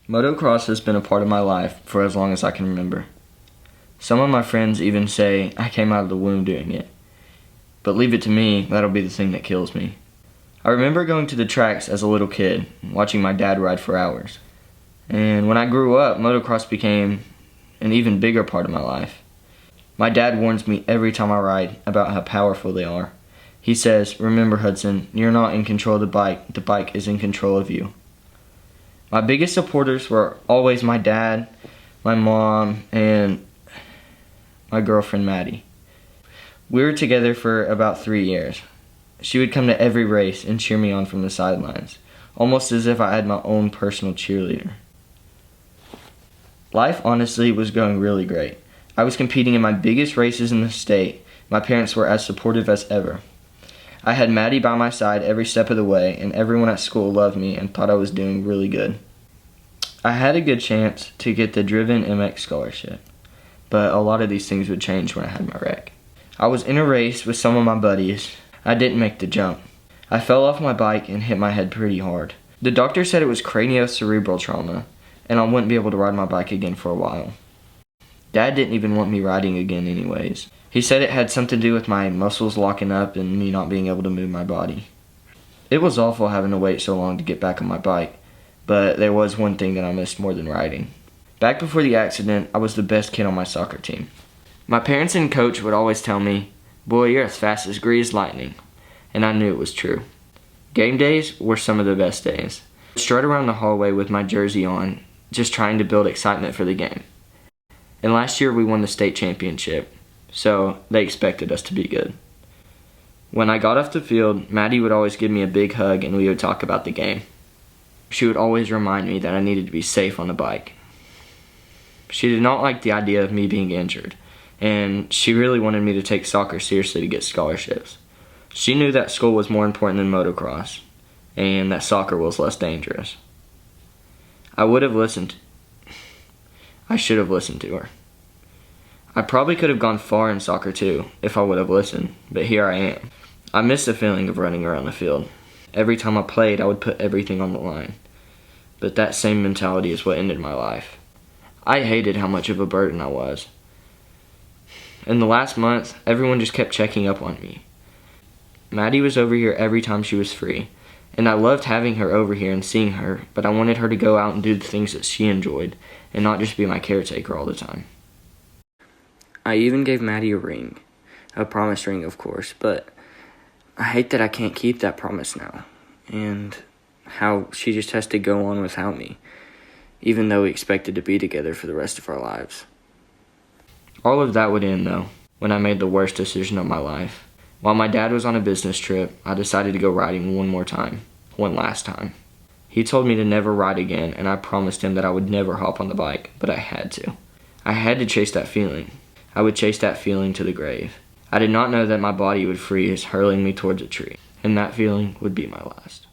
Motocross has been a part of my life for as long as I can remember. Some of my friends even say I came out of the womb doing it. But leave it to me, that'll be the thing that kills me. I remember going to the tracks as a little kid, watching my dad ride for hours. And when I grew up, motocross became an even bigger part of my life. My dad warns me every time I ride about how powerful they are. He says, "Remember, Hudson, you're not in control of the bike is in control of you." My biggest supporters were always my dad, my mom, and my girlfriend, Maddie. We were together for about 3 years. She would come to every race and cheer me on from the sidelines, almost as if I had my own personal cheerleader. Life honestly was going really great. I was competing in my biggest races in the state. My parents were as supportive as ever. I had Maddie by my side every step of the way, and everyone at school loved me and thought I was doing really good. I had a good chance to get the Driven MX scholarship, but a lot of these things would change when I had my wreck. I was in a race with some of my buddies. I didn't make the jump. I fell off my bike and hit my head pretty hard. The doctor said it was craniocerebral trauma, and I wouldn't be able to ride my bike again for a while. Dad didn't even want me riding again anyways. He said it had something to do with my muscles locking up and me not being able to move my body. It was awful having to wait so long to get back on my bike, but there was one thing that I missed more than riding. Back before the accident, I was the best kid on my soccer team. My parents and coach would always tell me, "Boy, you're as fast as greased lightning," and I knew it was true. Game days were some of the best days. I strut around the hallway with my jersey on, just trying to build excitement for the game. And last year we won the state championship, so they expected us to be good. When I got off the field, Maddie would always give me a big hug and we would talk about the game. She would always remind me that I needed to be safe on the bike. She did not like the idea of me being injured, and she really wanted me to take soccer seriously to get scholarships. She knew that school was more important than motocross, and that soccer was less dangerous. I should have listened to her. I probably could have gone far in soccer too, if I would have listened, but here I am. I miss the feeling of running around the field. Every time I played, I would put everything on the line. But that same mentality is what ended my life. I hated how much of a burden I was. In the last month, everyone just kept checking up on me. Maddie was over here every time she was free, and I loved having her over here and seeing her, but I wanted her to go out and do the things that she enjoyed, and not just be my caretaker all the time. I even gave Maddie a ring. A promise ring, of course, but I hate that I can't keep that promise now, and how she just has to go on without me, even though we expected to be together for the rest of our lives. All of that would end, though, when I made the worst decision of my life. While my dad was on a business trip, I decided to go riding one last time. He told me to never ride again, and I promised him that I would never hop on the bike, but I had to. I had to chase that feeling. I would chase that feeling to the grave. I did not know that my body would freeze, hurling me towards a tree, and that feeling would be my last.